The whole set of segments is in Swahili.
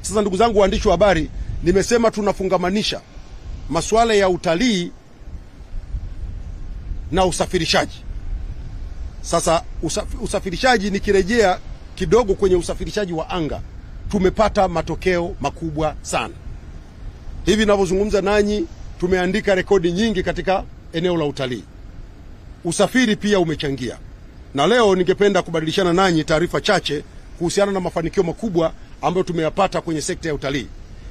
Sasa ndugu zangu waandishi wa habari, nimesema tunafungamanisha masuala ya utalii na usafirishaji. Sasa usafirishaji, nikirejea kidogo kwenye usafirishaji wa anga, tumepata matokeo makubwa sana. Hivi ninavyozungumza nanyi, tumeandika rekodi nyingi katika eneo la utalii. Usafiri pia umechangia. Na leo ningependa kubadilishana nanyi taarifa chache kuhusiana na mafanikio makubwa ambayo tumeyapata kwenye sekta ya utalii.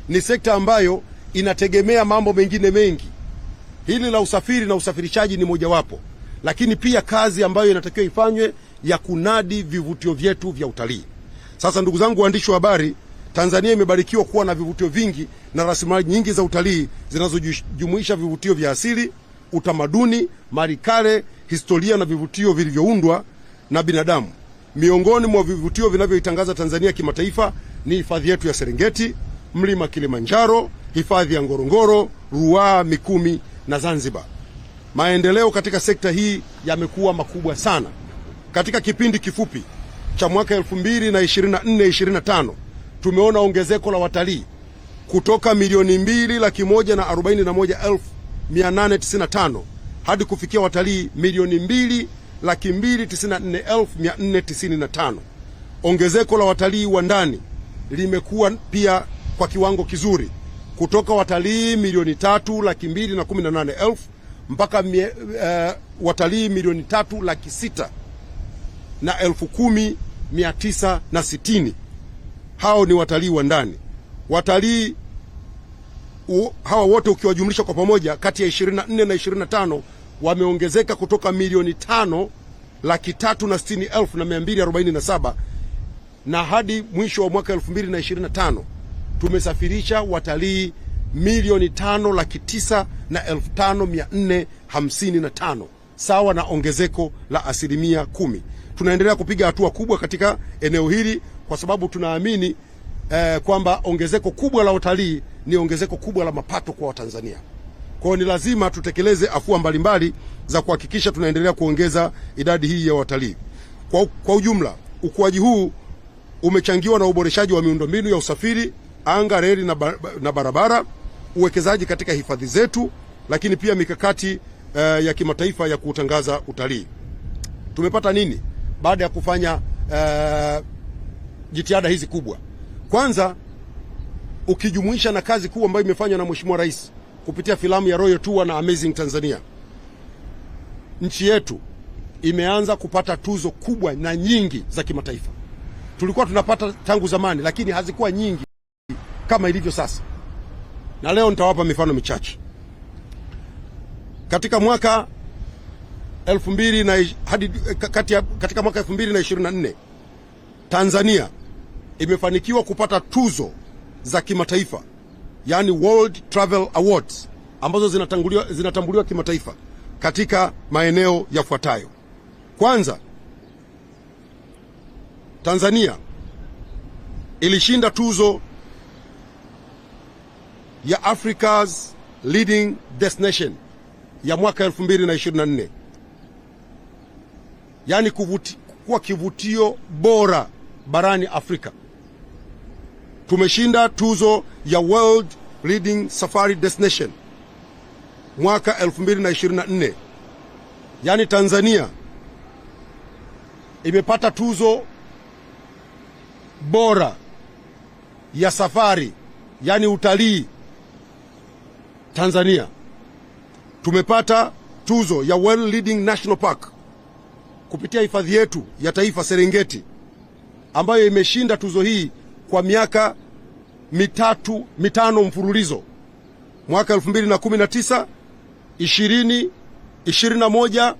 Ni sekta ambayo inategemea mambo mengine mengi. Hili la usafiri na usafirishaji ni mojawapo, lakini pia kazi ambayo inatakiwa ifanywe ya kunadi vivutio vyetu vya utalii. Sasa ndugu zangu waandishi wa habari, Tanzania imebarikiwa kuwa na vivutio vingi na rasilimali nyingi za utalii zinazojumuisha vivutio vya asili, utamaduni, malikale, historia na vivutio vilivyoundwa na binadamu. Miongoni mwa vivutio vinavyoitangaza Tanzania kimataifa ni hifadhi yetu ya Serengeti, mlima Kilimanjaro, hifadhi ya Ngorongoro, Ruaha, Mikumi na Zanzibar. Maendeleo katika sekta hii yamekuwa makubwa sana. Katika kipindi kifupi cha mwaka 2024-2025 tumeona ongezeko la watalii kutoka 2,141,895 hadi kufikia watalii 2,294,495. Ongezeko la watalii wa ndani limekuwa pia kwa kiwango kizuri, kutoka watalii 3,218,000 mpaka watalii 3,610,960. Hao ni watalii wa ndani. Watalii hawa wote ukiwajumlisha kwa pamoja, kati ya 24 na 25 wameongezeka kutoka 5,360,247 na hadi mwisho wa mwaka 2025 tumesafirisha watalii 5,905,455, sawa na ongezeko la 10%. Tunaendelea kupiga hatua kubwa katika eneo hili kwa sababu tunaamini kwamba ongezeko kubwa la utalii ni ongezeko kubwa la mapato kwa Watanzania. Kwa hiyo ni lazima tutekeleze afua mbalimbali za kuhakikisha tunaendelea kuongeza idadi hii ya watalii. Kwa ujumla, ukuaji huu umechangiwa na uboreshaji wa miundombinu ya usafiri, anga, reli na barabara, uwekezaji katika hifadhi zetu, lakini pia mikakati ya kimataifa ya kutangaza utalii. Tumepata nini baada ya kufanya jitihada hizi kubwa? Kwanza, ukijumuisha na kazi kubwa ambayo imefanywa na Mheshimiwa Rais kupitia filamu ya Royal Tour na Amazing Tanzania, nchi yetu imeanza kupata tuzo kubwa na nyingi za kimataifa. Tulikuwa tunapata tangu zamani, lakini hazikuwa nyingi kama ilivyo sasa. Na leo nitawapa mifano michache. Katika mwaka 2024 Tanzania imefanikiwa kupata tuzo za kimataifa, yani World Travel Awards, ambazo zinatambuliwa kimataifa katika maeneo yafuatayo. Kwanza, Tanzania ilishinda tuzo ya Africa's Leading Destination ya mwaka 2024, yani kuwa kivutio bora barani Afrika. Tumeshinda tuzo ya World Leading Safari Destination mwaka 2024, yani Tanzania imepata tuzo bora ya safari, yani utalii. Tanzania tumepata tuzo ya World Leading National Park kupitia hifadhi yetu ya taifa Serengeti, ambayo imeshinda tuzo hii kwa miaka mitano mfululizo, mwaka 2019, 20, 21,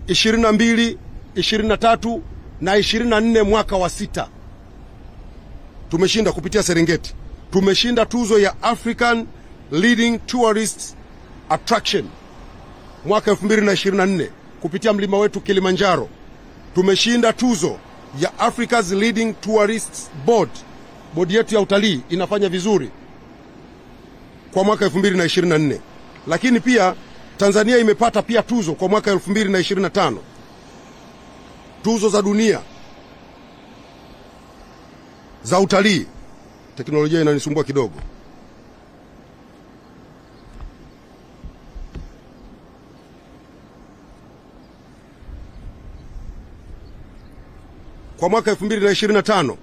22, 23 na 24, mwaka wa 6 tumeshinda kupitia Serengeti. Tumeshinda tuzo ya African Leading Tourist Attraction mwaka 2024 kupitia mlima wetu Kilimanjaro. Tumeshinda tuzo ya Africa's Leading Tourist Board. Bodi yetu ya utalii inafanya vizuri kwa mwaka 2024. Lakini pia Tanzania imepata pia tuzo kwa mwaka 2025, tuzo za dunia za utalii teknolojia inanisumbua kidogo. Kwa mwaka 2025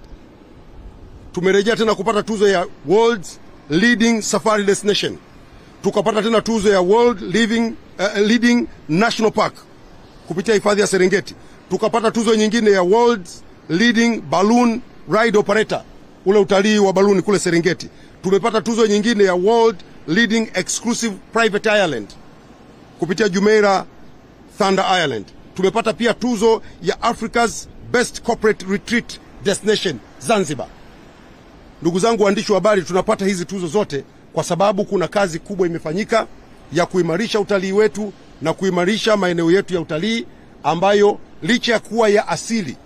tumerejea tena kupata tuzo ya World's Leading Safari Destination. Tukapata tena tuzo ya World Leading National Park kupitia hifadhi ya Serengeti. Tukapata tuzo nyingine ya World's Leading Balloon Ride Operator, ule utalii wa baluni kule Serengeti. Tumepata tuzo nyingine ya World Leading Exclusive Private Island kupitia Jumeirah Thunder Island. Tumepata pia tuzo ya Africa's Best Corporate Retreat Destination Zanzibar. Ndugu zangu waandishi wa habari, tunapata hizi tuzo zote kwa sababu kuna kazi kubwa imefanyika ya kuimarisha utalii wetu na kuimarisha maeneo yetu ya utalii ambayo licha ya kuwa ya asili,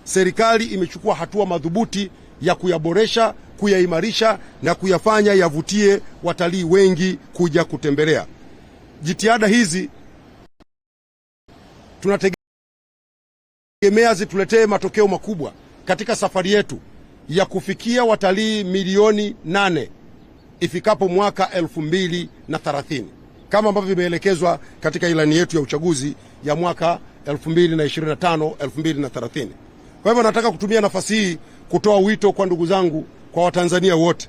serikali imechukua hatua madhubuti ya kuyaboresha, kuyaimarisha na kuyafanya yavutie watalii wengi kuja kutembelea. Jitihada hizi tunategemea zituletee matokeo makubwa katika safari yetu ya kufikia watalii milioni 8 ifikapo mwaka 2030 kama ambavyo imeelekezwa katika ilani yetu ya uchaguzi ya mwaka 2025-2030. Kwa hivyo nataka kutumia nafasi hii kutoa wito kwa ndugu zangu, kwa Watanzania wote,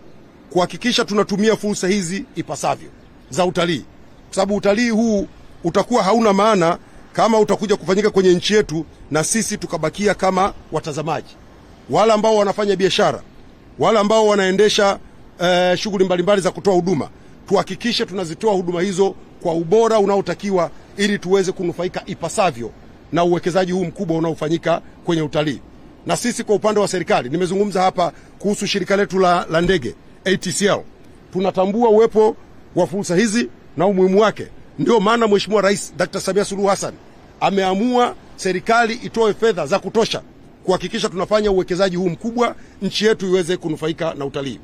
kuhakikisha tunatumia fursa hizi ipasavyo za utalii, kwa sababu utalii huu utakuwa hauna maana kama utakuja kufanyika kwenye nchi yetu na sisi tukabakia kama watazamaji. Wale ambao wanafanya biashara, wale ambao wanaendesha shughuli mbalimbali za kutoa huduma, tuhakikishe tunazitoa huduma hizo kwa ubora unaotakiwa ili tuweze kunufaika ipasavyo na uwekezaji huu mkubwa unaofanyika kwenye utalii. Na sisi kwa upande wa serikali, nimezungumza hapa kuhusu shirika letu la ndege ATCL. Tunatambua uwepo wa fursa hizi na umuhimu wake. Ndio maana Mheshimiwa Rais Dr. Samia Suluhu Hassan ameamua serikali itoe fedha za kutosha kuhakikisha tunafanya uwekezaji huu mkubwa, nchi yetu iweze kunufaika na utalii.